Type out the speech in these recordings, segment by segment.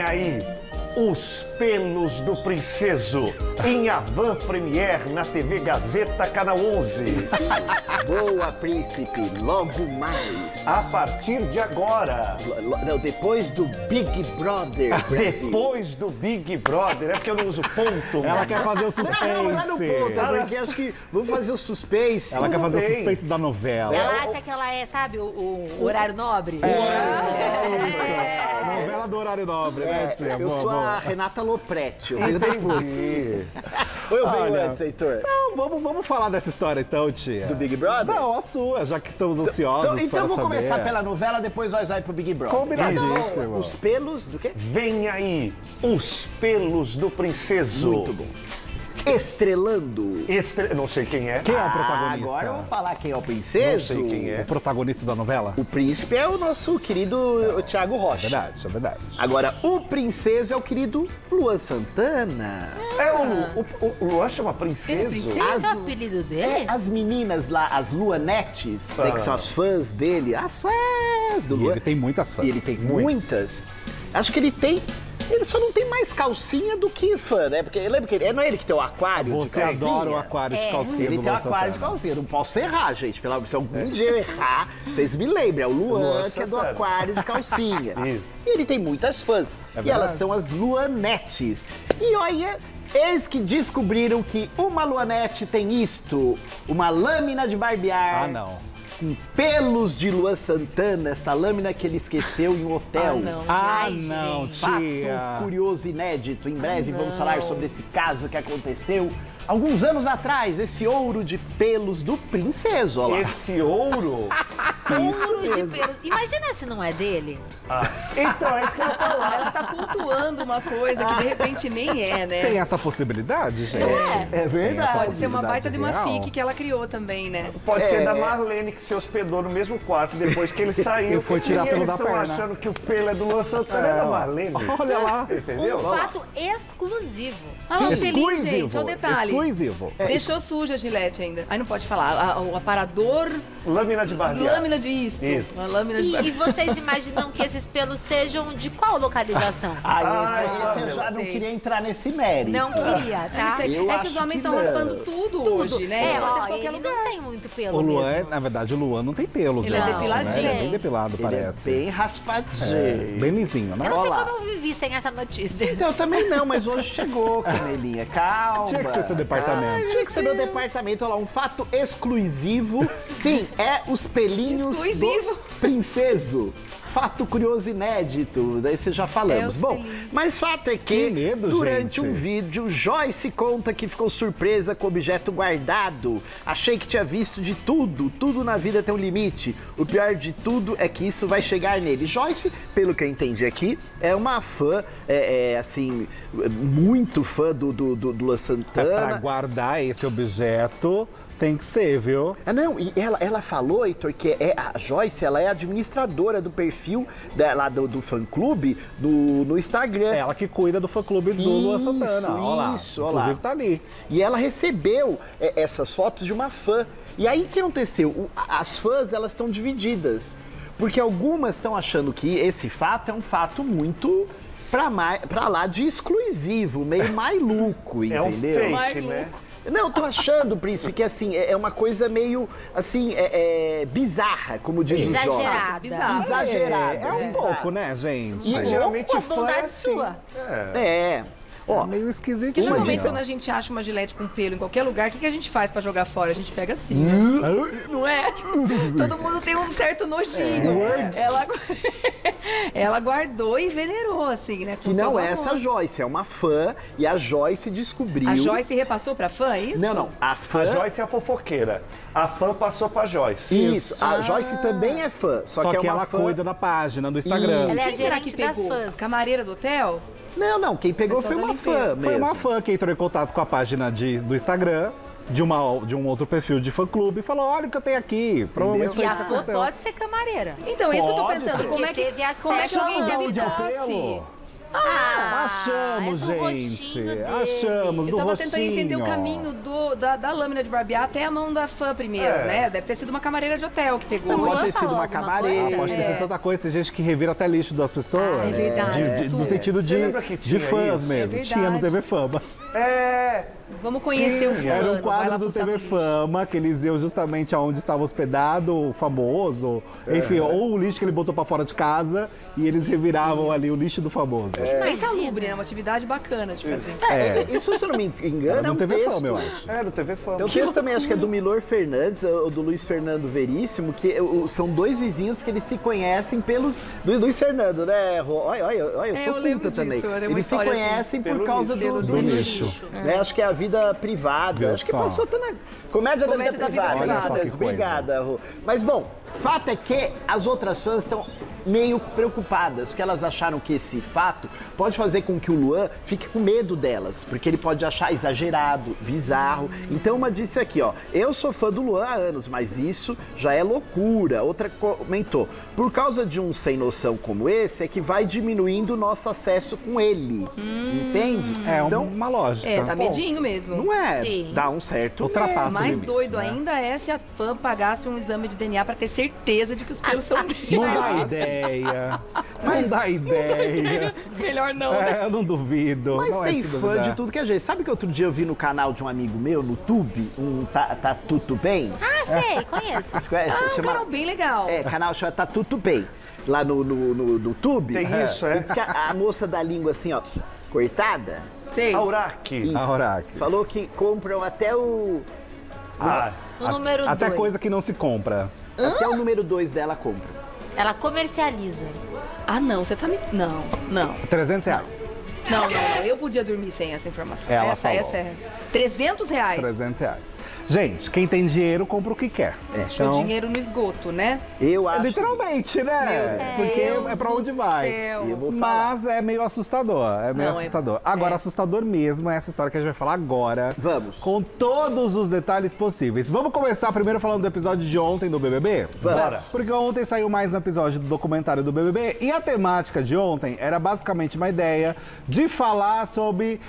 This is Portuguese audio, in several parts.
aí, Os Pelos do Princeso, em Avant Premiere na TV Gazeta, Canal 11. Boa, príncipe, logo mais. A partir de agora. Não, depois do Big Brother. Depois do Big Brother, é porque eu não uso ponto. Ela quer fazer o suspense. Não, lá no ponto, porque acho que vamos fazer o suspense. Ela quer fazer bem. o suspense da novela. Ela acha que ela é, sabe, o horário nobre? Novela do horário nobre, né, tia? Eu Boa, sou boa. a Renata Lopretti, eu venho depois. Entendi. Ou eu venho Olha. antes, Heitor? Não, vamos falar dessa história então, tia. Do Big Brother? Não, a sua, já que estamos ansiosos Então para vou saber. começar pela novela, depois nós vamos pro Big Brother. Combinadíssimo. Os pelos do quê? Vem aí, Os Pelos do Princeso. Muito bom. Estrelando. Não sei quem é. Quem é o protagonista? Agora eu vou falar quem é o princeso. Não sei quem é. O protagonista da novela? O príncipe é o nosso querido Thiago Rocha. Verdade, isso é verdade. Agora, o princeso é o querido Luan Santana. É o Luan chama Princeso? Esse é o apelido dele? As meninas lá, as Luanetes, né, que são as fãs dele, as fãs do E Luan. ele tem muitas fãs. E ele tem muitas. Acho que ele tem. Ele só não tem mais calcinha do que fã, né? Porque lembra que não é ele que tem o aquário de Você calcinha? adora o aquário de calcinha Ele do tem o Luan aquário de Santana. calcinha. Não posso errar, gente. Se algum dia eu errar, vocês me lembrem. É o Luan que é do Santana. aquário de calcinha. Isso. E ele tem muitas fãs. É E elas verdade. são as Luanetes. E olha, eis que descobriram que uma Luanete tem isto: uma lâmina de barbear. Ah, não. Com pelos de Luan Santana, essa lâmina que ele esqueceu em um hotel. Ah, Ai, não, gente. tia. Fato curioso e inédito. Em breve vamos falar sobre esse caso que aconteceu alguns anos atrás. Esse ouro de pelos do princeso, olha lá. Esse ouro? Ouro de pelos. Imagina se não é dele. Então, é isso que eu ia falar. Ela tá cultuando uma coisa que de repente nem é, né? Tem essa possibilidade, gente? É verdade. Pode ser uma baita de uma real. fic que ela criou também, né? Pode ser da Marlene, que se hospedou no mesmo quarto depois que ele saiu. E foi tirar e pelo eles da estão perna. achando que o pelo é do Luan Santana, é da Marlene. Olha lá. Entendeu? Um fato exclusivo. Ah, o selinho, Exclusivo. gente, olha o detalhe. Exclusivo. Deixou suja a Gillette ainda. Aí não pode falar. O aparador, Lâmina de barbear. lâmina de isso. Isso. Uma lâmina de E vocês imaginam que esses pelos sejam de qual localização? Esse eu já não não sei. queria entrar nesse mérito. Não queria, Não tá? sei. Eu É que os acho homens que estão não. raspando tudo hoje, né? É, Pode ser ó, de qualquer ele lugar. não tem muito pelo O Luan, mesmo. na verdade, o Luan não tem pelos. Ele é eu acho, depiladinho. né? Ele é bem depilado, Ele é parece. bem raspadinho. É, bem lisinho, né? Eu não sei Olha lá. como eu vivi sem essa notícia. Então, eu também não, mas hoje chegou, Canelinha. Calma. Tinha que ser seu departamento. Tinha que ser meu departamento. Olha lá, um fato exclusivo. Sim, é os pelinhos Exclusivo. do princeso. Fato curioso e inédito, daí você já falamos. É, os Bom, pelinhos. mas fato é Que medo, durante gente. um vídeo, Joyce conta que ficou surpresa com o objeto guardado. Achei que tinha visto de tudo, tudo na vida tem um limite. O pior de tudo é que isso vai chegar nele. Joyce, pelo que eu entendi aqui, é uma fã, assim, muito fã do Luan É pra Santana. guardar esse objeto, tem que ser, viu? Não, e ela falou, Heitor, que a Joyce, ela é administradora do perfil lá do fã-clube no Instagram. É ela que cuida do fã-clube do Luan Santana. Olha lá. Isso, olha lá. Inclusive tá ali. E ela recebeu essas fotos de uma fã. E aí o que aconteceu? As fãs, elas estão divididas. Porque algumas estão achando que esse fato é um fato muito pra lá de exclusivo, meio maluco, É um entendeu? fake, né? Não, tô achando, príncipe, que assim, é uma coisa meio, assim, bizarra, como diz o jovem. Exagerada. Bizarro. Exagerada. É um pouco, né, gente? E Geralmente Com a fã é bondade assim. sua. É. Ó, Meio esquisito. Porque normalmente gente. quando a gente acha uma gilete com pelo em qualquer lugar, o que a gente faz pra jogar fora? A gente pega assim, não é? Todo mundo tem um certo nojinho. Ela guardou e venerou, assim, né? que Com não todo é essa amor. Joyce, é uma fã, e a Joyce descobriu... A Joyce repassou pra fã, é isso? Não, a fã... A Joyce é a fofoqueira. A fã passou pra Joyce. Isso, a Joyce também é fã, só que é uma ela fã... cuida da página do Instagram. Ela é a Quem será que gerente das pegou? fãs. A camareira do hotel? Não, quem pegou Pessoal foi da uma limpeza. fã mesmo. Foi uma fã que entrou em contato com a página do Instagram de um outro perfil de fã-clube e falou, olha o que eu tenho aqui. Provavelmente E foi isso a que fã aconteceu. pode ser camareira. Então, é isso que eu tô Pode pensando. ser. Como é Porque que, teve acesso como é que alguém ao se pelo. evitasse? Achamos, é do gente. rostinho dele. Achamos, Eu do tava rostinho. tentando entender o caminho da lâmina de barbear até a mão da fã primeiro, né? Deve ter sido uma camareira de hotel que pegou. Pode ter sido falou uma alguma camareira. coisa? Pode ter sido tanta coisa, tem gente que revira até lixo das pessoas. É verdade. No sentido Você lembra que de tinha fãs isso? mesmo. É Tinha no verdade. TV Fama. Vamos conhecer o fulano. Era um vai quadro lá do fuçar TV no lixo. Fama, que eles iam justamente aonde estava hospedado o famoso. Enfim, ou o lixo que ele botou pra fora de casa e eles reviravam ali o lixo do famoso. Bem salubre, né? Uma atividade bacana de fazer. Isso, se eu não me engano, Era é um no TV texto. Fama, eu acho. É, no TV Fama. Tem um texto também, acho que é do Milor Fernandes, ou do Luiz Fernando Veríssimo, que são dois vizinhos que eles se conhecem pelos... Do Luiz Fernando, né? Olha, eu sou eu lembro culta também. disso, tem uma Eles se história assim. conhecem por Pelo causa lixo. do lixo. Né? Acho que é a vida privada. Viu Acho que só? passou até na... Comédia da vida da vida privada. privada. Olha só que Isso, coisa. obrigada, Rô. Mas, bom, fato é que as outras fãs estão meio preocupadas, porque elas acharam que esse fato pode fazer com que o Luan fique com medo delas, porque ele pode achar exagerado, bizarro. Então uma disse aqui, ó, eu sou fã do Luan há anos, mas isso já é loucura. Outra comentou, por causa de um sem noção como esse, é que vai diminuindo o nosso acesso com ele, entende? É então, uma lógica. Tá medinho mesmo. não é, Sim. dá um certo... Ultrapassa o Mais limite, doido né? ainda é se a fã pagasse um exame de DNA pra ter certeza de que os pelos são dele. Não dá ideia. Não dá ideia. Melhor não, né? Eu não duvido. Mas não é tem de fã duvidar. de tudo que é jeito. Sabe que outro dia eu vi no canal de um amigo meu, no Tube, um Tá Tudo Bem? Ah, sei, conheço. Você conhece? Um canal bem legal. Canal chama Tá Tudo Bem. Lá no Tube. Tem isso, é? Diz que a moça da língua assim, ó, cortada, Sei. Auraki. isso, A Horaki. falou que compram até o O número 2. Até coisa que não se compra. até o número 2 dela compra. Ela comercializa. Ah, não, você tá me... Não, não. 300 reais. Não. Eu podia dormir sem essa informação. Ela essa falou. é... 300 reais. 300 reais. Gente, quem tem dinheiro compra o que quer. Deixa o dinheiro no esgoto, né? Eu acho. Literalmente, né? Porque é pra onde vai. Eu vou falar. Mas é meio assustador. É meio Não, assustador. Agora, assustador mesmo é essa história que a gente vai falar agora. Vamos. Com todos os detalhes possíveis. Vamos começar primeiro falando do episódio de ontem do BBB? Bora. Porque ontem saiu mais um episódio do documentário do BBB e a temática de ontem era basicamente uma ideia de falar sobre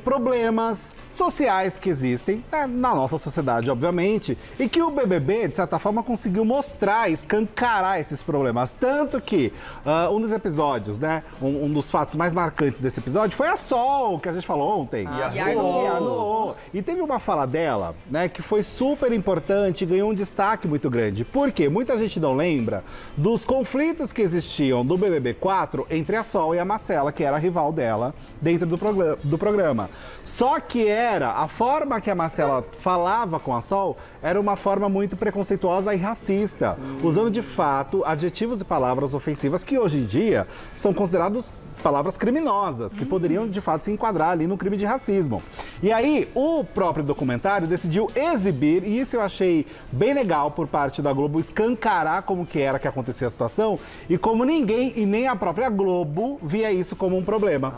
problemas sociais que existem na nossa sociedade, obviamente, e que o BBB, de certa forma, conseguiu mostrar, escancarar esses problemas. Tanto que um dos episódios, né, um dos fatos mais marcantes desse episódio foi a Sol, que a gente falou ontem. Yarnou. E teve uma fala dela, né, que foi super importante e ganhou um destaque muito grande. Porque muita gente não lembra dos conflitos que existiam do BBB 4 entre a Sol e a Marcela, que era a rival dela, dentro do programa. Só que a forma que a Marcela falava com a Sol era uma forma muito preconceituosa e racista, usando de fato adjetivos e palavras ofensivas que hoje em dia são considerados palavras criminosas, que poderiam de fato se enquadrar ali no crime de racismo. E aí o próprio documentário decidiu exibir, e isso eu achei bem legal por parte da Globo, escancarar como que era que acontecia a situação e como ninguém e nem a própria Globo via isso como um problema.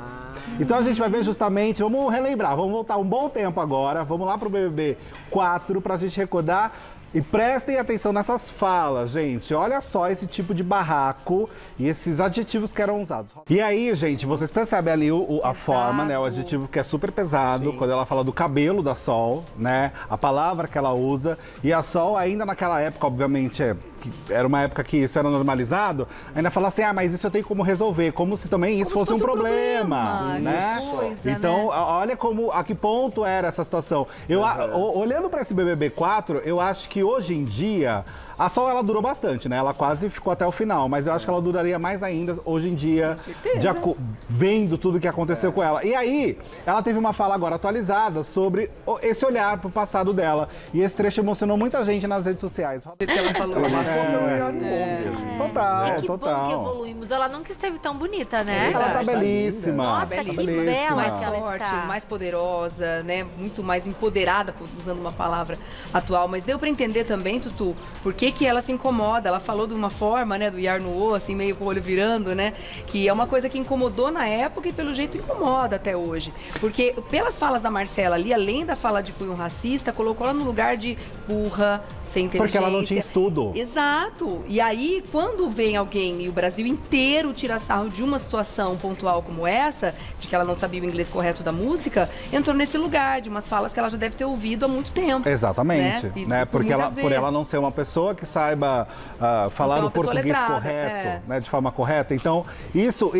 Então a gente vai ver justamente, vamos relembrar, vamos voltar um bom tempo agora, vamos lá pro BBB 4 pra gente recordar. E prestem atenção nessas falas, gente. Olha só esse tipo de barraco e esses adjetivos que eram usados. E aí, gente, vocês percebem ali a forma, né? O adjetivo que é super pesado, quando ela fala do cabelo da Sol, né? A palavra que ela usa. E a Sol, ainda naquela época, obviamente, era uma época que isso era normalizado, ainda fala assim, mas isso eu tenho como resolver, como se também isso fosse um problema, né? Coisa, Então, né? olha a que ponto era essa situação. Olhando para esse BBB 4, eu acho que hoje em dia, a Sol ela durou bastante, né? Ela quase ficou até o final, mas eu acho que ela duraria mais ainda hoje em dia, vendo tudo que aconteceu com ela. E aí, ela teve uma fala agora atualizada sobre esse olhar pro passado dela. E esse trecho emocionou muita gente nas redes sociais. O que ela falou. Total, E que bom que total. evoluímos. Ela nunca esteve tão bonita, né? Ela tá belíssima. Nossa, tá que belíssima. bela mais que ela forte, está. mais poderosa, né? Muito mais empoderada, usando uma palavra atual. Mas deu pra entender também, Tutu, por que que ela se incomoda. Ela falou de uma forma, né, do Yar no O, assim, meio com o olho virando, né? Que é uma coisa que incomodou na época e pelo jeito incomoda até hoje. Porque pelas falas da Marcela ali, além da fala de cunho racista, colocou ela no lugar de burra, sem inteligência. Porque ela não tinha estudo. Exato. E aí, quando vem alguém e o Brasil inteiro tira sarro de uma situação pontual como essa, de que ela não sabia o inglês correto da música, entrou nesse lugar de umas falas que ela já deve ter ouvido há muito tempo. Exatamente. Né? Porque por ela não ser uma pessoa que saiba falar o português letrada, correto, né? De forma correta. Então, isso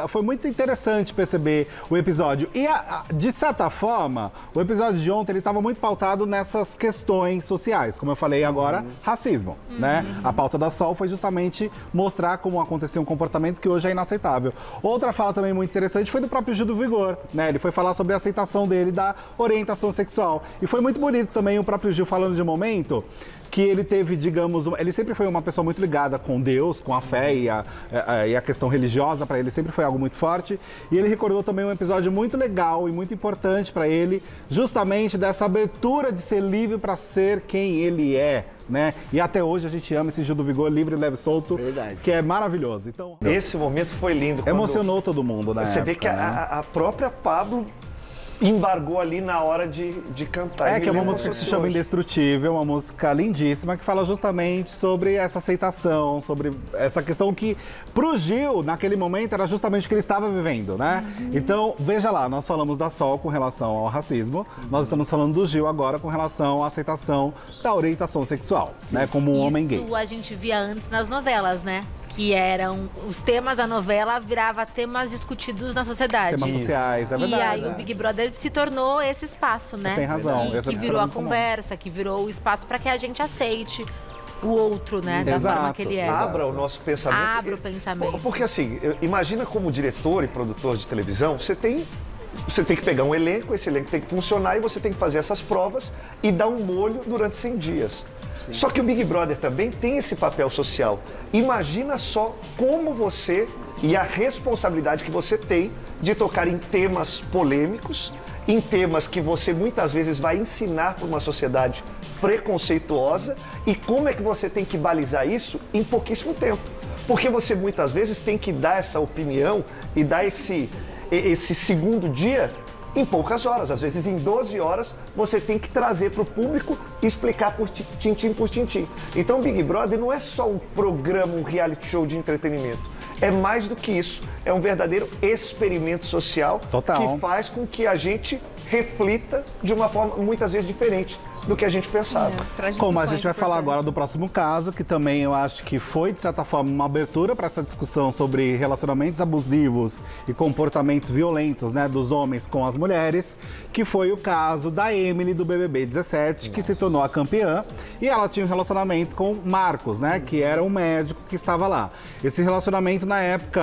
foi muito interessante perceber o episódio. E, de certa forma, o episódio de ontem ele estava muito pautado nessas questões sociais. Como eu falei agora, racismo. Né? A pauta da Sol foi justamente mostrar como acontecia um comportamento que hoje é inaceitável. Outra fala também muito interessante foi do próprio Gil do Vigor. Né? Ele foi falar sobre a aceitação dele da orientação sexual. E foi muito bonito também o próprio Gil falando de um momento que ele teve, digamos, ele sempre foi uma pessoa muito ligada com Deus, com a fé e a questão religiosa, para ele sempre foi algo muito forte. E ele recordou também um episódio muito legal e muito importante para ele, justamente dessa abertura de ser livre para ser quem ele é, né? E até hoje a gente ama esse Gil do Vigor livre, leve, solto, que é maravilhoso. Então, esse momento foi lindo. Emocionou todo mundo, né? Você vê que a própria Pablo embargou ali na hora de cantar. Que é uma música que se chama Indestrutível, uma música lindíssima que fala justamente sobre essa aceitação, sobre essa questão que pro Gil, naquele momento, era justamente o que ele estava vivendo, né? Então, veja lá, nós falamos da Sol com relação ao racismo, nós estamos falando do Gil agora com relação à aceitação da orientação sexual, né? Como um homem gay. Isso a gente via antes nas novelas, né? Que eram os temas da novela, virava temas discutidos na sociedade. Temas sociais, é verdade. E aí o Big Brother se tornou esse espaço, né? Tem razão. Que virou a conversa, que virou o espaço para que a gente aceite o outro, né? Da forma que ele é. Abra o nosso pensamento. Abra o pensamento. Porque assim, imagina como diretor e produtor de televisão, você tem que pegar um elenco, esse elenco tem que funcionar e você tem que fazer essas provas e dar um molho durante 100 dias. Sim. Só que o Big Brother também tem esse papel social. Imagina só como você e a responsabilidade que você tem de tocar em temas polêmicos, em temas que você muitas vezes vai ensinar para uma sociedade preconceituosa e como é que você tem que balizar isso em pouquíssimo tempo. Porque você muitas vezes tem que dar essa opinião e dar esse segundo dia em poucas horas, às vezes em 12 horas, você tem que trazer para o público e explicar por tintim por tintim. Então, o Big Brother não é só um programa, um reality show de entretenimento. É mais do que isso. É um verdadeiro experimento social que faz com que a gente reflita de uma forma muitas vezes diferente do que a gente pensava. Como a gente vai falar agora do próximo caso, que também eu acho que foi, de certa forma, uma abertura para essa discussão sobre relacionamentos abusivos e comportamentos violentos, né, dos homens com as mulheres, que foi o caso da Emily do BBB 17, que se tornou a campeã, e ela tinha um relacionamento com Marcos, né, que era um médico que estava lá. Esse relacionamento, na época,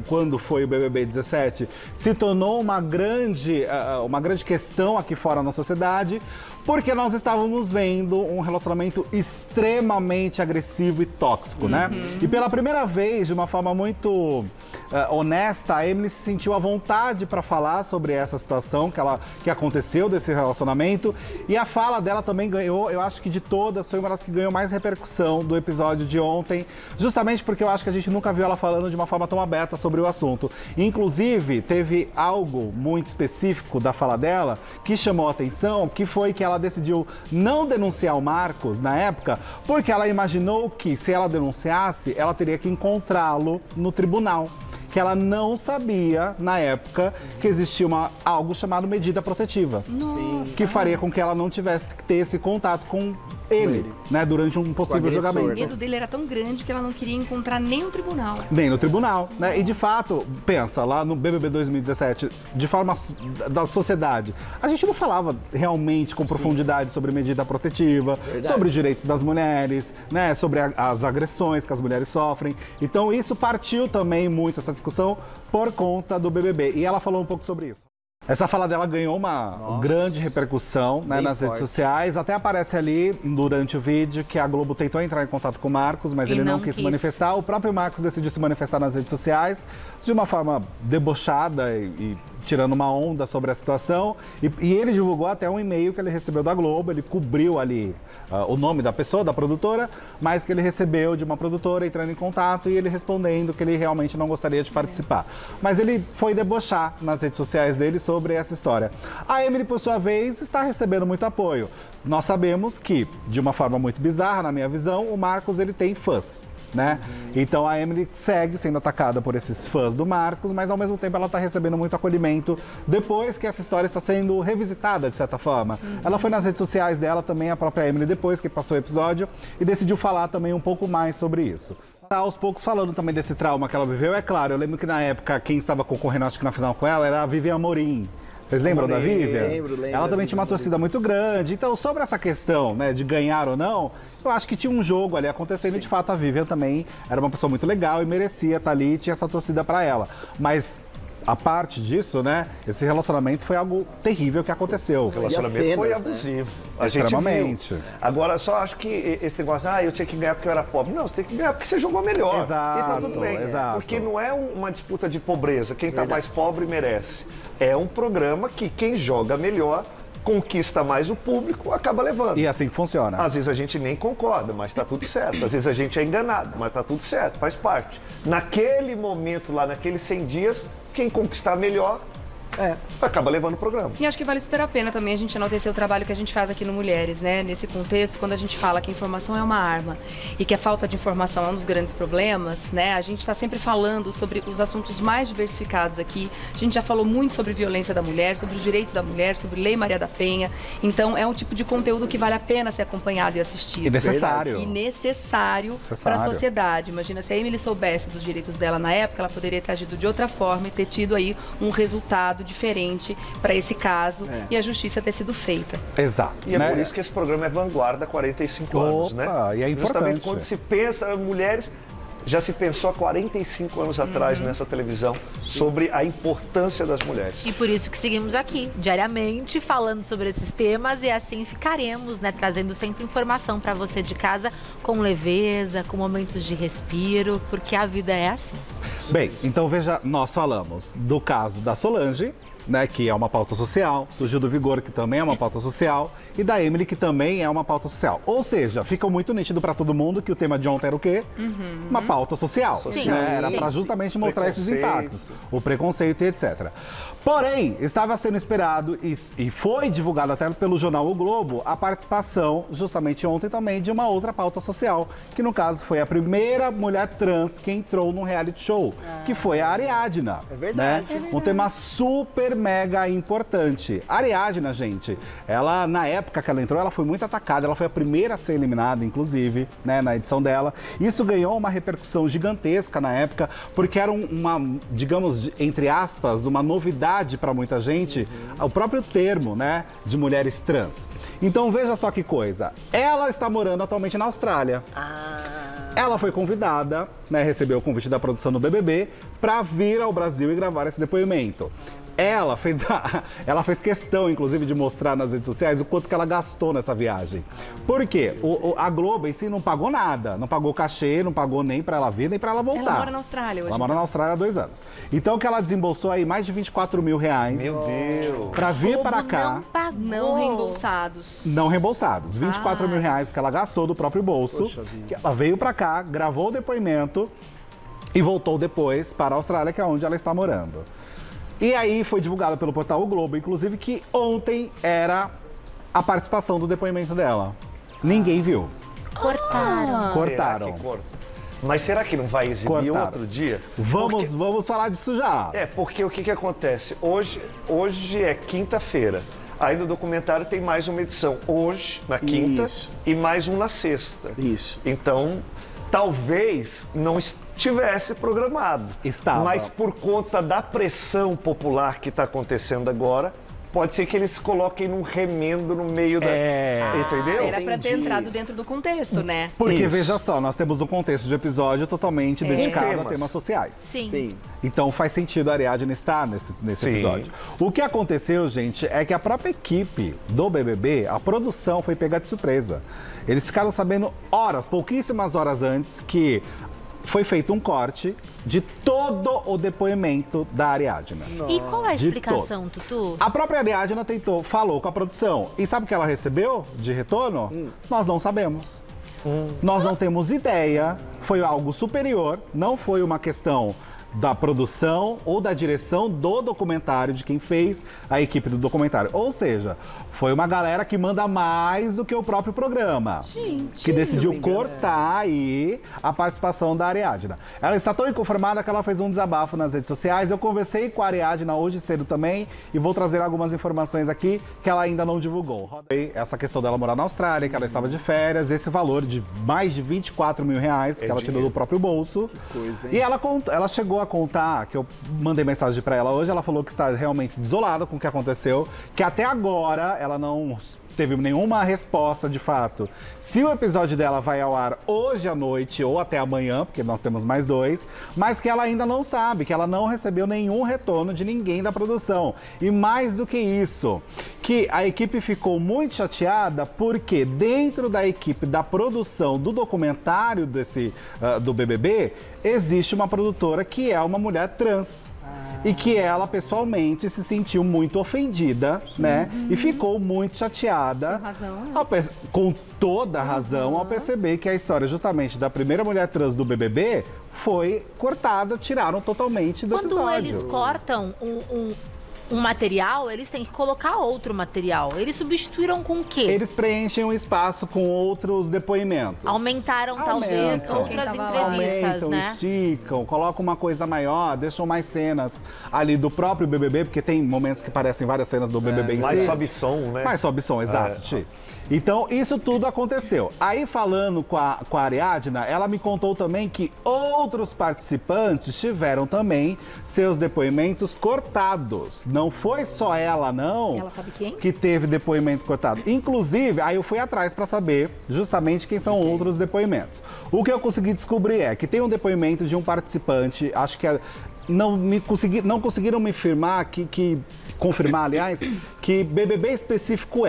quando foi o BBB 17, se tornou uma grande questão aqui fora na sociedade, porque nós estávamos vendo um relacionamento extremamente agressivo e tóxico, né? E pela primeira vez, de uma forma muito honesta, a Emily se sentiu à vontade para falar sobre essa situação que aconteceu desse relacionamento. E a fala dela também ganhou, eu acho que de todas, foi uma das que ganhou mais repercussão do episódio de ontem, justamente porque eu acho que a gente nunca viu ela falando de uma forma tão aberta sobre o assunto. Inclusive, teve algo muito específico da fala dela que chamou a atenção, que foi que ela decidiu não denunciar o Marcos na época, porque ela imaginou que se ela denunciasse, ela teria que encontrá-lo no tribunal. Que ela não sabia, na época, que existia algo chamado medida protetiva. Nossa. Que faria com que ela não tivesse que ter esse contato com ele, né, durante um possível julgamento. O medo dele era tão grande que ela não queria encontrar nem no tribunal. Nem no tribunal, né? E de fato, pensa, lá no BBB 2017, de forma da sociedade, a gente não falava realmente com profundidade sobre medida protetiva, sobre direitos das mulheres, né, sobre as agressões que as mulheres sofrem. Então isso partiu também muito, essa discussão, por conta do BBB. E ela falou um pouco sobre isso. Essa fala dela ganhou uma grande repercussão, né, nas redes sociais. Até aparece ali, durante o vídeo, que a Globo tentou entrar em contato com o Marcos, mas ele não quis se manifestar. O próprio Marcos decidiu se manifestar nas redes sociais de uma forma debochada e tirando uma onda sobre a situação. E ele divulgou até um e-mail que ele recebeu da Globo, ele cobriu ali o nome da pessoa, da produtora, mas que ele recebeu de uma produtora entrando em contato e ele respondendo que ele realmente não gostaria de participar. Mas ele foi debochar nas redes sociais dele sobre essa história. A Emily, por sua vez, está recebendo muito apoio. Nós sabemos que, de uma forma muito bizarra, na minha visão, o Marcos ele tem fãs, né? Então a Emily segue sendo atacada por esses fãs do Marcos, mas ao mesmo tempo ela está recebendo muito acolhimento depois que essa história está sendo revisitada, de certa forma. Ela foi nas redes sociais dela também, a própria Emily, depois que passou o episódio, e decidiu falar também um pouco mais sobre isso. Tá aos poucos falando também desse trauma que ela viveu. É claro, eu lembro que na época quem estava concorrendo, acho que na final com ela, era a Vivian Amorim. Vocês lembram da Vivian? Lembro. Ela também tinha uma torcida muito grande. Então, sobre essa questão, né, de ganhar ou não, eu acho que tinha um jogo ali acontecendo e, de fato, a Vivian também era uma pessoa muito legal e merecia estar ali e tinha essa torcida pra ela. Mas, a parte disso, né, esse relacionamento foi algo terrível que aconteceu. O relacionamento foi abusivo. A gente Extremamente. viu. Agora, só acho que esse negócio, eu tinha que ganhar porque eu era pobre. Não, você tem que ganhar porque você jogou melhor. Exato, e tá tudo bem. exato. Porque não é uma disputa de pobreza. Quem tá mais pobre merece. É um programa que quem joga melhor conquista mais o público, acaba levando. E assim funciona. Às vezes a gente nem concorda, mas tá tudo certo. Às vezes a gente é enganado, mas tá tudo certo, faz parte. Naquele momento lá, naqueles 100 dias, quem conquistar melhor acaba levando o programa. E acho que vale super a pena também a gente enaltecer o trabalho que a gente faz aqui no Mulheres, né? Nesse contexto, quando a gente fala que a informação é uma arma e que a falta de informação é um dos grandes problemas, né? A gente está sempre falando sobre os assuntos mais diversificados aqui. A gente já falou muito sobre violência da mulher, sobre os direitos da mulher, sobre Lei Maria da Penha. Então, é um tipo de conteúdo que vale a pena ser acompanhado e assistido. E necessário. E necessário para a sociedade. Imagina, se a Emily soubesse dos direitos dela na época, ela poderia ter agido de outra forma e ter tido aí um resultado diferente para esse caso e a justiça ter sido feita. Exato. E é por isso que esse programa é vanguarda há 45 anos, né? E é importante. Justamente quando se pensa mulheres, já se pensou há 45 anos atrás nessa televisão sobre a importância das mulheres. E por isso que seguimos aqui, diariamente, falando sobre esses temas e assim ficaremos, né? Trazendo sempre informação para você de casa com leveza, com momentos de respiro, porque a vida é assim. Bem, então veja, nós falamos do caso da Solange, né, que é uma pauta social, do Gil do Vigor, que também é uma pauta social, e da Emily, que também é uma pauta social. Ou seja, fica muito nítido para todo mundo que o tema de ontem era o quê? Uma pauta social. Sim, né? Era sim. para justamente mostrar esses impactos, o preconceito e etc. Porém, estava sendo esperado e foi divulgado até pelo jornal O Globo a participação, justamente ontem também, de uma outra pauta social, que no caso foi a primeira mulher trans que entrou num reality show, que foi a Ariadna. É verdade. Né? Um tema super mega importante. A Ariadna, gente, ela, na época que ela entrou, ela foi muito atacada, ela foi a primeira a ser eliminada, inclusive, né, na edição dela. Isso ganhou uma repercussão gigantesca na época, porque era uma, digamos, entre aspas, uma novidade para muita gente, o próprio termo, né, de mulheres trans. Então veja só que coisa, ela está morando atualmente na Austrália. Ela foi convidada, né, recebeu o convite da produção do BBB para vir ao Brasil e gravar esse depoimento. Ela fez questão, inclusive, de mostrar nas redes sociais o quanto que ela gastou nessa viagem. Por quê? A Globo em si não pagou nada, não pagou cachê, não pagou nem pra ela vir, nem pra ela voltar. Ela mora na Austrália hoje. Ela mora na Austrália há 2 anos. Então, que ela desembolsou aí mais de 24 mil reais. Meu Deus! Pra vir para cá. Não pagou. Não reembolsados. Não reembolsados. 24 mil reais que ela gastou do próprio bolso. Que ela veio pra cá, gravou o depoimento e voltou depois para a Austrália, que é onde ela está morando. E aí foi divulgado pelo portal O Globo, inclusive, que ontem era a participação do depoimento dela. Ninguém viu. Cortaram. Cortaram. Será que corta? Mas será que não vai exibir Cortaram. outro dia? Vamos falar disso já. Porque o que acontece? Hoje é quinta-feira. Aí no documentário tem mais uma edição. Hoje, na quinta, Isso. e mais um na sexta. Isso. Então, talvez não estivesse programado. Estava. Mas por conta da pressão popular que está acontecendo agora, pode ser que eles coloquem num remendo no meio da... Entendeu? Era pra ter Entendi. entrado dentro do contexto, né? Porque, Isso. veja só, nós temos um contexto de episódio totalmente dedicado a Temas. temas sociais. Sim. Sim. Então faz sentido a Ariadne estar nesse Sim. episódio. O que aconteceu, gente, é que a própria equipe do BBB, a produção foi pega de surpresa. Eles ficaram sabendo pouquíssimas horas antes, que foi feito um corte de todo o depoimento da Ariadna. E qual é a De explicação, Tutu? A própria Ariadna falou com a produção. E sabe o que ela recebeu de retorno? Nós não sabemos. Nós não temos ideia. Foi algo superior, não foi uma questão da produção ou da direção do documentário, de quem fez a equipe do documentário. Ou seja, foi uma galera que manda mais do que o próprio programa. Gente, que decidiu cortar aí a participação da Ariadna. Ela está tão inconformada que ela fez um desabafo nas redes sociais. Eu conversei com a Ariadna hoje cedo também e vou trazer algumas informações aqui que ela ainda não divulgou. Essa questão dela morar na Austrália, que ela estava de férias, esse valor de mais de 24 mil reais que ela tirou do próprio bolso. Que coisa, hein? E ela chegou a contar, que eu mandei mensagem pra ela hoje, ela falou que está realmente desolada com o que aconteceu, que até agora ela não teve nenhuma resposta de fato se o episódio dela vai ao ar hoje à noite ou até amanhã, porque nós temos mais 2, mas que ela ainda não sabe, que ela não recebeu nenhum retorno de ninguém da produção. E mais do que isso, que a equipe ficou muito chateada porque dentro da equipe da produção do documentário do BBB, existe uma produtora que é uma mulher trans. E que ela, pessoalmente, se sentiu muito ofendida, né? E ficou muito chateada. Com razão, né? Com toda a razão, ao perceber que a história, justamente, da primeira mulher trans do BBB foi cortada, tiraram totalmente do episódio. Quando eles cortam um material, eles têm que colocar outro material. Eles substituíram com o quê? Eles preenchem o espaço com outros depoimentos. Aumentaram, talvez, outras entrevistas, Aumentam, né? esticam, colocam uma coisa maior, deixam mais cenas ali do próprio BBB, porque tem momentos que parecem várias cenas do BBB em si. Mais sobe som, né? Mais sobe som, exato. Então, isso tudo aconteceu. Aí, falando com a Ariadna, ela me contou também que outros participantes tiveram também seus depoimentos cortados. Não foi só ela, não. Ela sabe quem? Que teve depoimento cortado. Inclusive, aí eu fui atrás para saber justamente quem são outros depoimentos. O que eu consegui descobrir é que tem um depoimento de um participante, acho que não conseguiram me confirmar, aliás, que BBB específico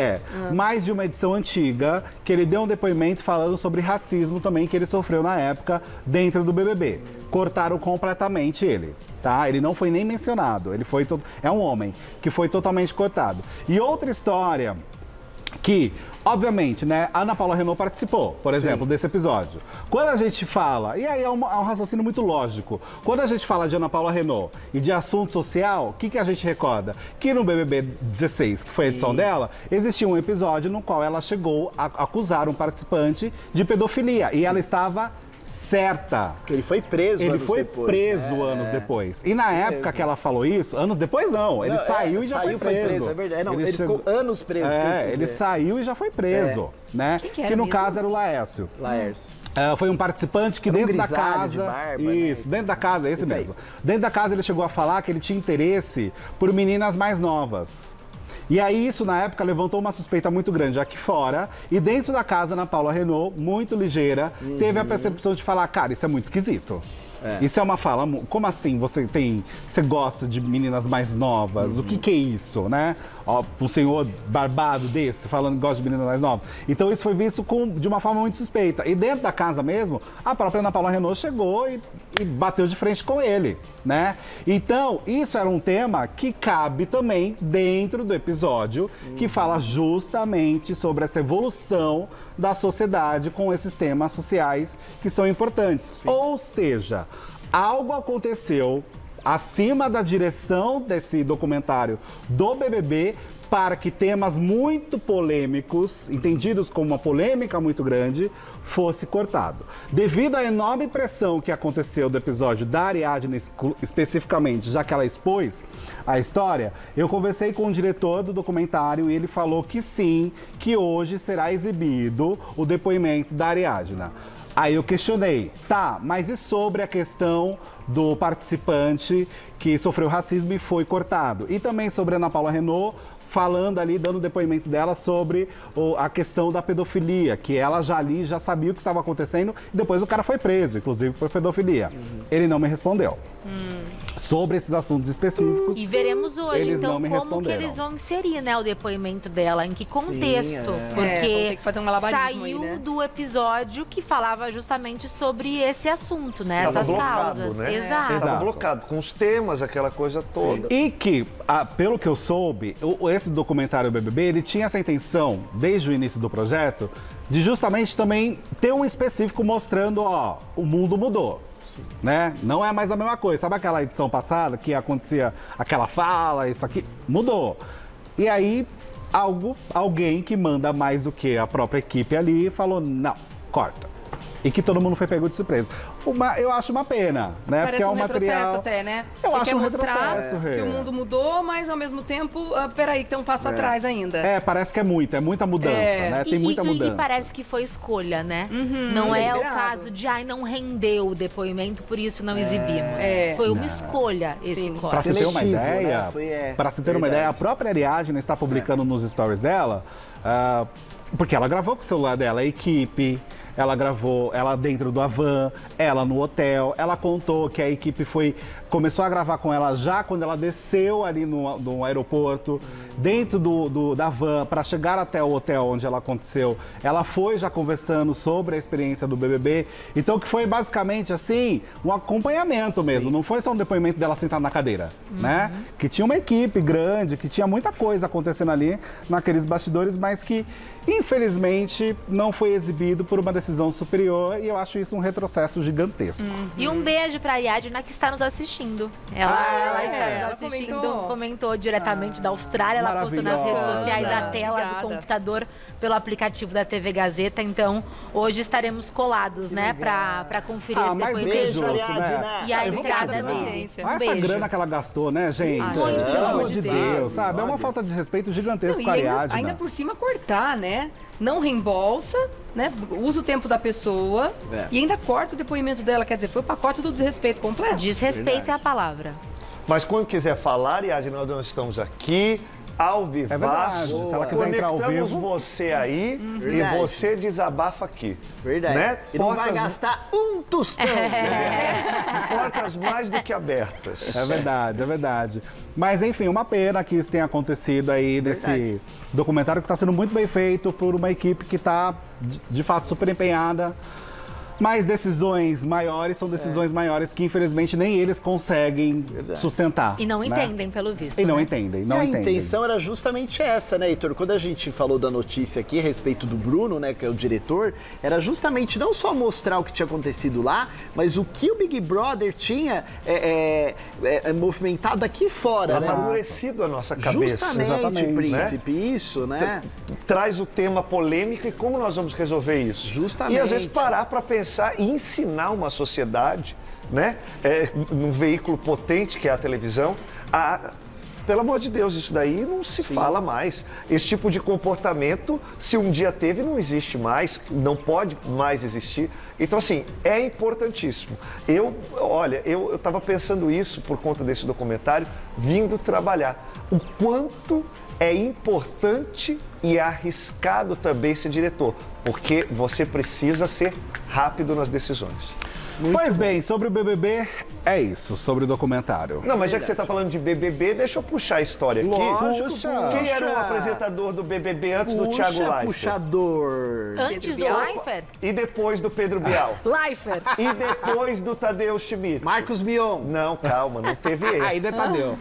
mais de uma edição antiga, que ele deu um depoimento falando sobre racismo também que ele sofreu na época dentro do BBB. Cortaram completamente ele, tá? Ele não foi nem mencionado, é um homem que foi totalmente cortado. E outra história que, obviamente, né, a Ana Paula Renault participou, por exemplo, desse episódio. Quando a gente fala, e aí é um raciocínio muito lógico, quando a gente fala de Ana Paula Renault e de assunto social, o que a gente recorda? Que no BBB 16, que foi a edição dela, existia um episódio no qual ela chegou a acusar um participante de pedofilia, e ela estava certa. Porque ele foi preso anos depois. E na época que ela falou isso, anos depois não, ele saiu e já foi preso. É verdade. Não, ele ficou anos preso. Ele saiu e já foi preso, né? Quem que era no mesmo? caso era o Laércio. Laércio. Foi um participante que Era um dentro da grisalho casa... de barba, isso, né? dentro da casa, esse mesmo. Dentro da casa ele chegou a falar que ele tinha interesse por meninas mais novas. E aí isso, na época, levantou uma suspeita muito grande aqui fora. E dentro da casa, Ana Paula Renault, muito ligeira, teve a percepção de falar, cara, isso é muito esquisito. Isso é uma fala, como assim você gosta de meninas mais novas? O que é isso, né? Ó, um senhor barbado desse falando que gosta de meninas mais novas. Então isso foi visto de uma forma muito suspeita. E dentro da casa mesmo, a própria Ana Paula Renault chegou e bateu de frente com ele, né? Então, isso era um tema que cabe também dentro do episódio, que fala justamente sobre essa evolução da sociedade com esses temas sociais que são importantes. Ou seja, algo aconteceu acima da direção desse documentário do BBB para que temas muito polêmicos, entendidos como uma polêmica muito grande, fosse cortado. Devido à enorme pressão que aconteceu do episódio da Ariadna especificamente, já que ela expôs a história, eu conversei com o diretor do documentário e ele falou que sim, que hoje será exibido o depoimento da Ariadna. Aí eu questionei, tá, mas e sobre a questão do participante que sofreu racismo e foi cortado. E também sobre a Ana Paula Renault, falando ali, dando o depoimento dela sobre a questão da pedofilia, que ela já sabia o que estava acontecendo e depois o cara foi preso, inclusive por pedofilia. Ele não me respondeu. Sobre esses assuntos específicos. E veremos hoje, eles então, não me como que responderam. eles vão inserir, né, o depoimento dela, em que contexto. vão Porque ter que fazer um malabarismo saiu aí, né? do episódio que falava justamente sobre esse assunto, né? Tava Essas blocado, causas. né? Exato. Exato. Tava blocado, com os temas, aquela coisa toda. E que, pelo que eu soube, esse documentário BBB, ele tinha essa intenção, desde o início do projeto, de justamente também ter um específico mostrando, ó, o mundo mudou. Né? Não é mais a mesma coisa. Sabe aquela edição passada que acontecia aquela fala, isso aqui? Mudou. E aí, alguém que manda mais do que a própria equipe ali falou, não, corta. E que todo mundo foi pego de surpresa. Eu acho uma pena, né? Parece porque é um um retrocesso material... até, né? Eu Porque acho quer um mostrar retrocesso, que Rê. o mundo mudou, mas ao mesmo tempo, peraí, tem um passo atrás ainda. Parece que é muita mudança, né? Tem muita mudança. E parece que foi escolha, né? Uhum. Não é o Deliberado. caso de, não rendeu o depoimento, por isso não exibimos. É. Foi uma escolha esse Sim. Para corte. se ter uma Seletivo, ideia, né? Foi, para se ter uma ideia, a própria Ariadne está publicando nos stories dela, porque ela gravou com o celular dela, a equipe, ela gravou ela dentro do Havan, ela no hotel, ela contou que a equipe começou a gravar com ela já quando ela desceu ali no aeroporto, dentro da van, para chegar até o hotel onde ela aconteceu. Ela foi já conversando sobre a experiência do BBB, então que foi basicamente assim, um acompanhamento mesmo, não foi só um depoimento dela sentada na cadeira, né? Que tinha uma equipe grande, que tinha muita coisa acontecendo ali naqueles bastidores, mas que infelizmente não foi exibido por uma decisão superior, e eu acho isso um retrocesso gigantesco. E um beijo pra Ariadna, que está nos assistindo. Ela está ela nos assistindo, comentou. comentou diretamente da Austrália. Ela postou nas redes Maravilhosa. sociais a tela Obrigada. do computador pelo aplicativo da TV Gazeta. Então, hoje estaremos colados, né, pra conferir esse mas depoimento. beijo, Ariadna. né? E a Vamos entrada combinar. dele. audiência. Olha Um essa beijo. grana que ela gastou, né, gente? Muito, Pelo amor de Deus. Deus, sabe? É uma falta de respeito gigantesco Não, com a e Ariadna. ainda por cima cortar, né? Não reembolsa, né? Usa o tempo da pessoa e ainda corta o depoimento dela. Quer dizer, foi o pacote do desrespeito completo. Desrespeito é a palavra. Mas quando quiser falar, Ariadne, nós estamos aqui, ao vivaço. verdade. Se ela quiser entrar ao Conectamos vivo. você aí e Verdade. você desabafa aqui. Verdade. Né? E não vai Portas- gastar um tostão. Portas mais do que abertas. É verdade, é verdade. Mas enfim, uma pena que isso tenha acontecido aí nesse documentário que está sendo muito bem feito por uma equipe que está de fato super empenhada. Mas decisões maiores são decisões maiores que infelizmente nem eles conseguem sustentar. E não né? entendem, pelo visto. E não né? entendem, E não a entendem. intenção era justamente essa, né, Heitor? Quando a gente falou da notícia aqui a respeito do Bruno, né, que é o diretor, era justamente não só mostrar o que tinha acontecido lá, mas o que o Big Brother tinha movimentado aqui fora, né? Amolecido a nossa cabeça. Justamente, exatamente, príncipe, isso, né? Traz o tema polêmico e como nós vamos resolver isso. Justamente. E às vezes parar para pensar e ensinar uma sociedade, né, num veículo potente que é a televisão, pelo amor de Deus, isso daí não se fala mais. Esse tipo de comportamento, se um dia teve, não existe mais, não pode mais existir. Então, assim, é importantíssimo. Eu estava pensando isso por conta desse documentário, vindo trabalhar. O quanto é importante e arriscado também ser diretor, porque você precisa ser rápido nas decisões. Pois bem, sobre o BBB, é isso, sobre o documentário. Não, mas já que você está falando de BBB, deixa eu puxar a história aqui. Lógico, Puxa. Quem era o puxa. apresentador do BBB antes do Thiago Leifert? Puxador. Antes do Bial? Leifert? E depois do Pedro Bial? Leifert. E depois do Tadeu Schmidt? Marcos Mion. Não, calma, não teve esse. Ainda Tadeu.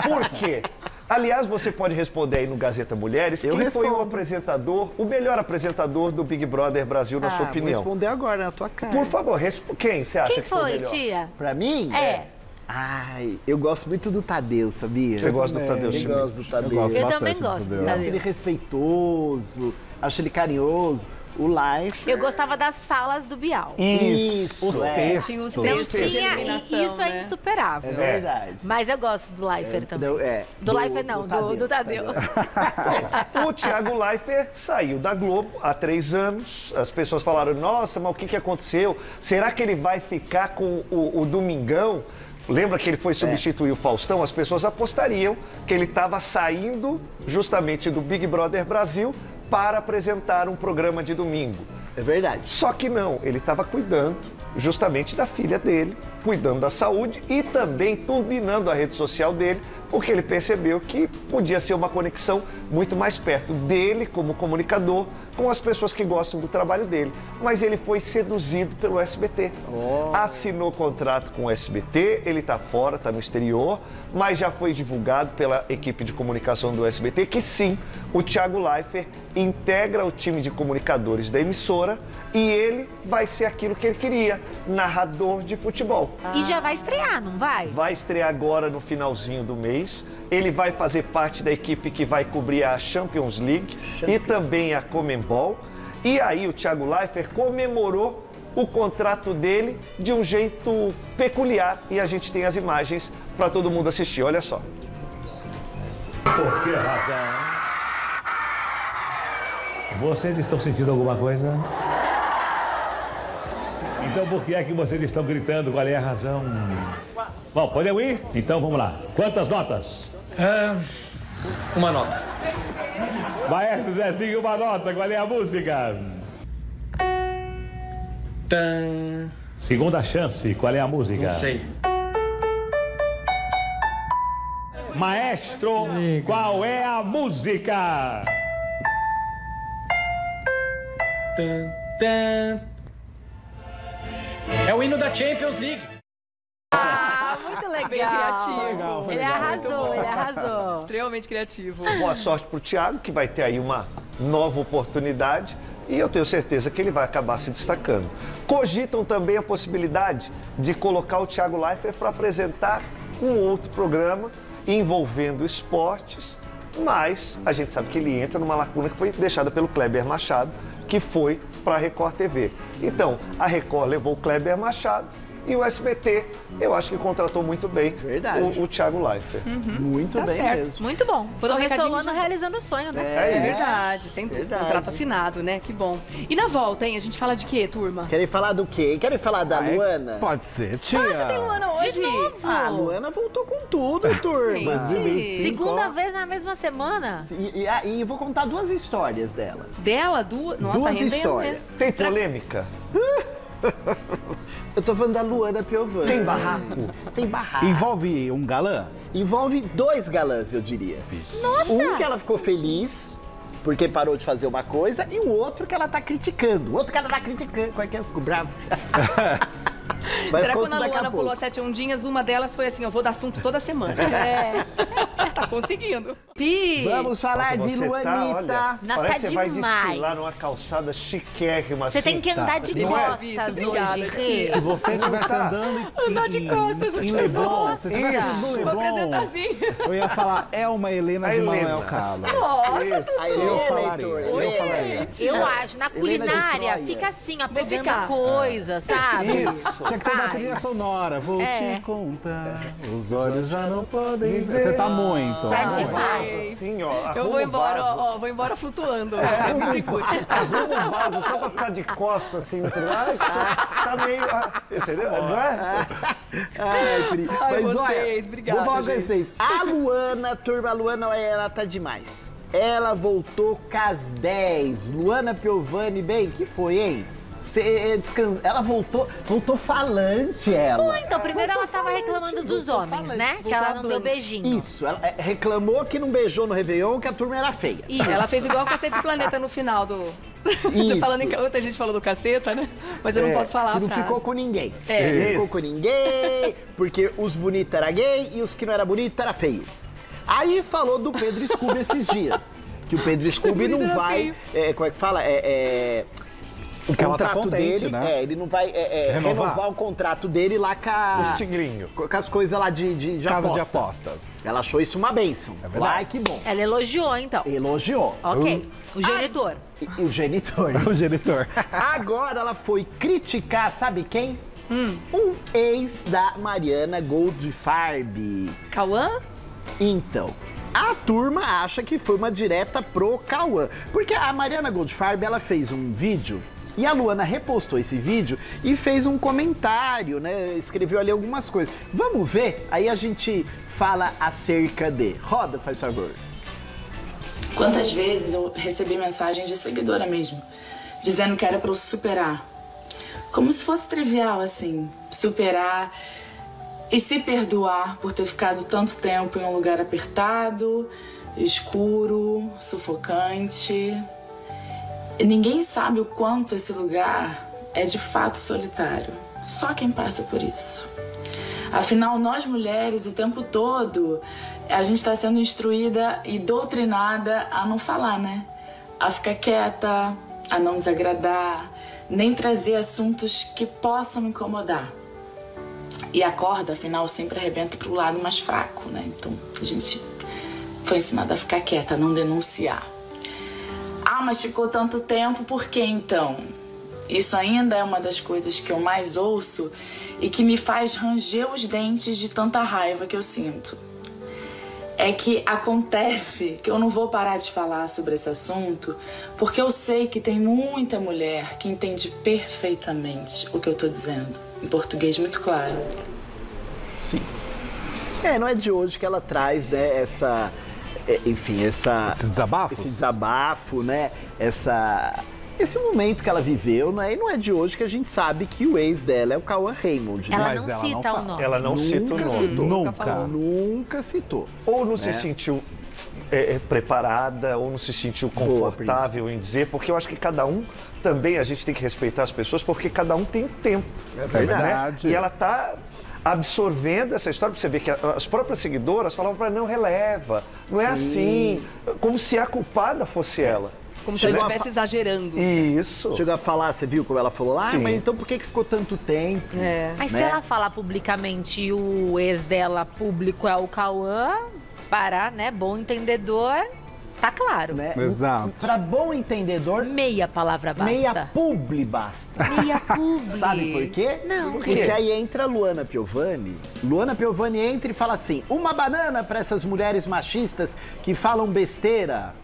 Por quê? Aliás, você pode responder aí no Gazeta Mulheres quem foi o respondo. apresentador, o melhor apresentador do Big Brother Brasil, na sua Vou opinião? responder agora na tua cara. Por favor, quem você acha Quem que foi o foi, melhor? tia? Pra mim? É. Ai, eu gosto muito do Tadeu, sabia? Você gosta do Tadeu Eu Schmidt? gosto do Tadeu. gosto Eu bastante também do gosto. Tadeu. Eu acho ele Tadeu. respeitoso, acho ele carinhoso. O Life. Eu gostava das falas do Bial. Isso, Os textos. Tinha os Não textos de tinha, eliminação, e isso é né? insuperável. É verdade. Mas eu gosto do Leifert também. Do Leifert não, do Tadeu. O Thiago Leifert saiu da Globo há 3 anos. As pessoas falaram, nossa, mas o que aconteceu? Será que ele vai ficar com o Domingão? lembra que ele foi substituir o Faustão? As pessoas apostariam que ele estava saindo justamente do Big Brother Brasil para apresentar um programa de domingo. É verdade. Só que não, ele estava cuidando justamente da filha dele, cuidando da saúde e também turbinando a rede social dele, porque ele percebeu que podia ser uma conexão muito mais perto dele como comunicador com as pessoas que gostam do trabalho dele. Mas ele foi seduzido pelo SBT. Assinou contrato com o SBT, ele está fora, está no exterior, mas já foi divulgado pela equipe de comunicação do SBT que sim, o Thiago Leifert integra o time de comunicadores da emissora e ele vai ser aquilo que ele queria, narrador de futebol. E já vai estrear, não vai? Vai estrear agora no finalzinho do mês. Ele vai fazer parte da equipe que vai cobrir a Champions League e também a Conmebol. E aí o Thiago Leifert comemorou o contrato dele de um jeito peculiar. E a gente tem as imagens para todo mundo assistir. Olha só. Por que razão? Vocês estão sentindo alguma coisa? Então por que é que vocês estão gritando? Qual é a razão? Bom, podemos ir? Então vamos lá. Quantas notas? Uma nota. Maestro Zezinho, uma nota. Qual é a música? Tan. Segunda chance. Qual é a música? Não sei. Maestro, qual é a música? Tan, tan. É o hino da Champions League. Ah, muito legal. Bem criativo. Ele arrasou, ele arrasou. Extremamente criativo. Boa sorte para o Thiago, que vai ter aí uma nova oportunidade e eu tenho certeza que ele vai acabar se destacando. Cogitam também a possibilidade de colocar o Thiago Leifert para apresentar um outro programa envolvendo esportes, mas a gente sabe que ele entra numa lacuna que foi deixada pelo Kleber Machado, que foi para a Record TV. Então, a Record levou o Kleber Machado e o SBT, eu acho que contratou muito bem o Thiago Leifert. Muito Tá bem certo. mesmo. Muito bom. Vou dar um Estão recadinho Solano já. realizando o sonho, né? É isso. verdade, sem dúvida. Verdade. Contrato assinado, né? Que bom. E na volta, hein? A gente fala de quê, turma? Querem falar do quê? Querem falar da Luana? Pode ser, tia. Você tem Luana hoje? De novo. A Luana voltou com tudo, turma. Gente. Segunda vez na mesma semana? E eu vou contar duas histórias dela. Dela, duas? Nossa, Duas tá rendendo histórias. mesmo. Tem polêmica? Eu tô falando da Luana Piovani. Tem barraco? Tem barraco. Envolve um galã? Envolve dois galãs, eu diria. Nossa! Um que ela ficou feliz porque parou de fazer uma coisa e o outro que ela tá criticando. O outro que ela tá criticando. Qual é que é? Ficou bravo. Mas Será que conto quando a daqui Luana pouco. pulou 7 ondinhas, uma delas foi assim, eu vou dar assunto toda semana. É. Tá conseguindo. Pi! Vamos falar Nossa, de você Luanita. olha, Nossa, parece tá que você vai demais. desfilar numa calçada chiquérrima Você assim. tem que andar de Não é? costas Isso, hoje, obrigada, Rê. tia. Se você estivesse tá. andando Andar de costas, em eu Leblon, Nossa, se você estivesse no Vou apresentar Leblon, assim. eu ia falar, é uma Helena A de Helena. Manuel Carlos. A Helena, Eu falaria, Heitor. eu falaria. Eu acho, na Helena de culinária, Troia. fica assim, ó, Vou pegando ficar. coisa, sabe? Isso. Tinha que ter uma Faz. trilha sonora. Vou É. te contar, os olhos já não podem ver. Você tá muito. Tá muito. demais. Assim, ó. Eu arruma vou o embora, vaso. ó, vou embora flutuando. Você me segura. Arruma o vaso só pra ficar de costa, assim, no trem. Ai, tá meio... entendeu? Não é? Ai, Pri. Ai, Mas olha, vocês, obrigada, vou falar com gente. vocês. A Luana, turma, a Luana, olha, ela tá demais. Ela voltou com as 10. Luana Piovani, bem, que foi, hein? Ela voltou falante, ela. Pô, então, primeiro ela tava reclamando dos voltou homens, falante, né? Que voltou ela não deu falante. beijinho. Isso, ela reclamou que não beijou no Réveillon, que a turma era feia. Isso. Ela fez igual o Cacete do Planeta no final do... Isso. Falando em... Outra gente falou do caceta, né? Mas eu não posso falar que a não frase. ficou com ninguém. É. Não ficou Isso. com ninguém, porque os bonitos eram gay e os que não eram bonitos eram feio. Aí falou do Pedro Scooby esses dias. Que o Pedro Scooby bonito não era vai. Como é que fala? O Que ela tá contrato contente, dele, né? ele não vai renovar o contrato dele lá Os tigrinhos. com as coisas lá de Casa de aposta. apostas. Ela achou isso uma bênção. verdade. Ai, que bom. Ela elogiou, então. Elogiou. Ok. O genitor. E o genitor. O genitor. Agora ela foi criticar, sabe quem? Um ex da Mariana Goldfarb. Cauã? Então, a turma acha que foi uma direta pro Cauã. Porque a Mariana Goldfarb, ela fez um vídeo E a Luana repostou esse vídeo e fez um comentário, né? Escreveu ali algumas coisas. Vamos ver? Aí a gente fala acerca de... Roda, faz favor. Quantas vezes eu recebi mensagens de seguidora mesmo, dizendo que era pra eu superar. Como se fosse trivial, assim, superar e se perdoar por ter ficado tanto tempo em um lugar apertado, escuro, sufocante. E ninguém sabe o quanto esse lugar é de fato solitário. Só quem passa por isso. Afinal, nós mulheres, o tempo todo, a gente está sendo instruída e doutrinada a não falar, né? A ficar quieta, a não desagradar, nem trazer assuntos que possam incomodar. E a corda, afinal, sempre arrebenta pro lado mais fraco, né? Então, a gente foi ensinada a ficar quieta, a não denunciar. Ah, mas ficou tanto tempo, por que então? Isso ainda é uma das coisas que eu mais ouço e que me faz ranger os dentes de tanta raiva que eu sinto. É que acontece que eu não vou parar de falar sobre esse assunto porque eu sei que tem muita mulher que entende perfeitamente o que eu tô dizendo. Em português muito claro. Sim. Não é de hoje que ela traz, né, essa... Enfim, Esses desabafos? Esse desabafo, né? Esse momento que ela viveu, né? E não é de hoje que a gente sabe que o ex dela é o Cauã Raymond. Né? Ela não cita o nome. Ela não cita o nome. Nunca citou. Ou não se sentiu preparada, ou não se sentiu confortável em dizer, porque eu acho que cada um também, a gente tem que respeitar as pessoas, porque cada um tem um tempo. É verdade. Né? E ela tá absorvendo essa história, porque você vê que as próprias seguidoras falavam para não releva, não é assim, como se a culpada fosse ela. Como se ela estivesse exagerando. Isso. Chegou a falar, você viu como ela falou lá? Sim. Mas então por que ficou tanto tempo? Mas né? se ela falar publicamente e o ex dela público é o Cauã, para, né, bom entendedor, tá claro. Né? Exato. Pra bom entendedor, Meia palavra basta. meia publi basta. Meia publi. Sabe por quê? Não. Porque aí entra a Luana Piovani. Luana Piovani entra e fala assim, uma banana pra essas mulheres machistas que falam besteira.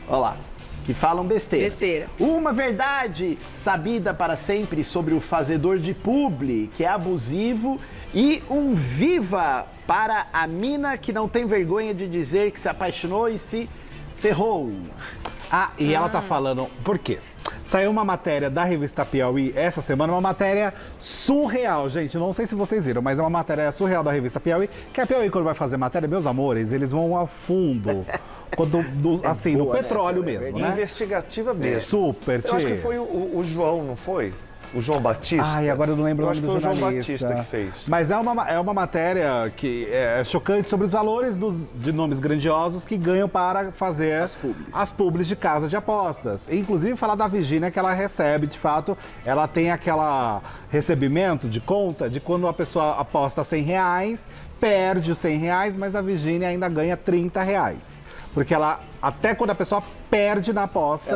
Olha lá. Que falam besteira. Besteira. Uma verdade sabida para sempre sobre o fazedor de publi, que é abusivo, e um viva para a mina que não tem vergonha de dizer que se apaixonou e se ferrou. E ela tá falando... Por quê? Saiu uma matéria da revista Piauí essa semana, uma matéria surreal, gente. Não sei se vocês viram, mas é uma matéria surreal da revista Piauí. Que a Piauí, quando vai fazer matéria, meus amores, eles vão a fundo. Assim, no petróleo mesmo, né? Investigativa mesmo. Super, Eu acho que foi o João, não foi? O João Batista? Ai, agora eu não lembro o nome do jornalista. Eu acho que foi o João Batista que fez. Mas é uma matéria que é chocante sobre os valores de nomes grandiosos que ganham para fazer as publis de casa de apostas. Inclusive, falar da Virgínia, que ela recebe, de fato, ela tem aquela recebimento de conta de quando a pessoa aposta R$100, perde os R$100, mas a Virgínia ainda ganha R$30. Porque ela, até quando a pessoa perde na aposta,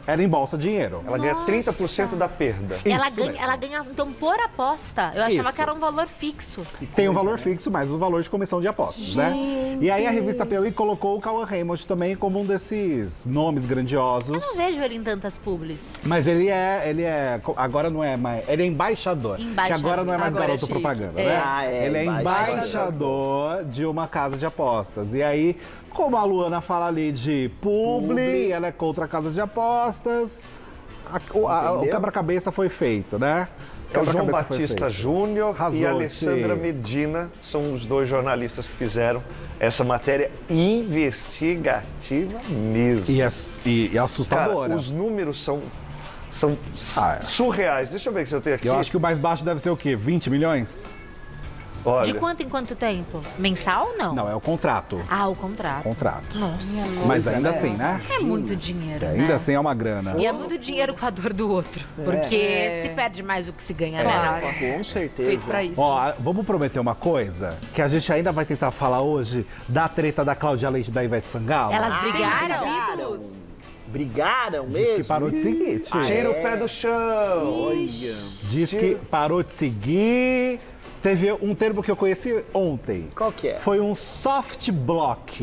ela embolsa dinheiro. Ela ganha 30% da perda. Ela ganha, então, por aposta. Eu achava que era um valor fixo. Tem um valor fixo, mas o valor de comissão de apostas, né? E aí a revista Piauí colocou o Cauã Raymond também como um desses nomes grandiosos. Eu não vejo ele em tantas publis. Mas ele é, agora não é mais, ele é embaixador. Que agora não é mais garoto propaganda, né? Ele é embaixador de uma casa de apostas. E aí, como a Luana fala ali de publi, ela é contra a casa de apostas, o quebra-cabeça foi feito, né? É o João Batista Júnior e a Alessandra Medina, são os dois jornalistas que fizeram essa matéria investigativa mesmo. E assustadora. Cara, os números são surreais. Deixa eu ver se eu tenho aqui. Eu acho que o mais baixo deve ser o quê? 20 milhões? Olha. De quanto em quanto tempo? Mensal ou não? Não, é o contrato. O contrato. Nossa. Mas ainda assim, né? É muito dinheiro, né? Ainda assim é uma grana. E é muito dinheiro com a dor do outro. Porque se perde mais do que se ganha, né? Com certeza. Feito pra isso. Ó, vamos prometer uma coisa? Que a gente ainda vai tentar falar hoje da treta da Cláudia Leite e da Ivete Sangalo. Elas brigaram? Capítulos. Brigaram Diz mesmo? que parou de seguir. Tira o pé do chão. Olha. Diz que parou de seguir. Teve um termo que eu conheci ontem. Qual que é? Foi um soft block.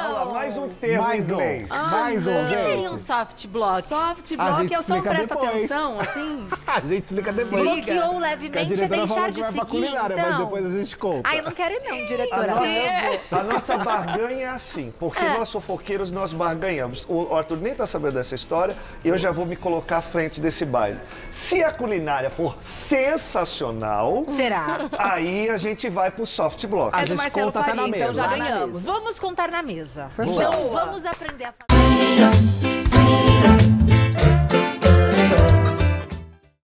Vamos lá, mais um termo em inglês. Mais um, O que seria um gente. soft block? Soft A block gente é o som explica presta depois. atenção, assim. A gente explica depois. Liga. Bloqueou Que a levemente é diretora falou deixar que de vai pra seguir, culinária, mas então. depois a gente conta. Ai, eu não quero ir não, A diretora. nossa barganha é assim, porque nós fofoqueiros, nós barganhamos. O Arthur nem tá sabendo dessa história, e eu já vou me colocar à frente desse baile. Se a culinária for sensacional, Será? aí a gente vai pro soft block. A É do gente Marcelo conta até na Faria, então mesa. já Lá na ganhamos. Vamos contar na mesa. Fechou. Então, Boa. vamos aprender a fazer.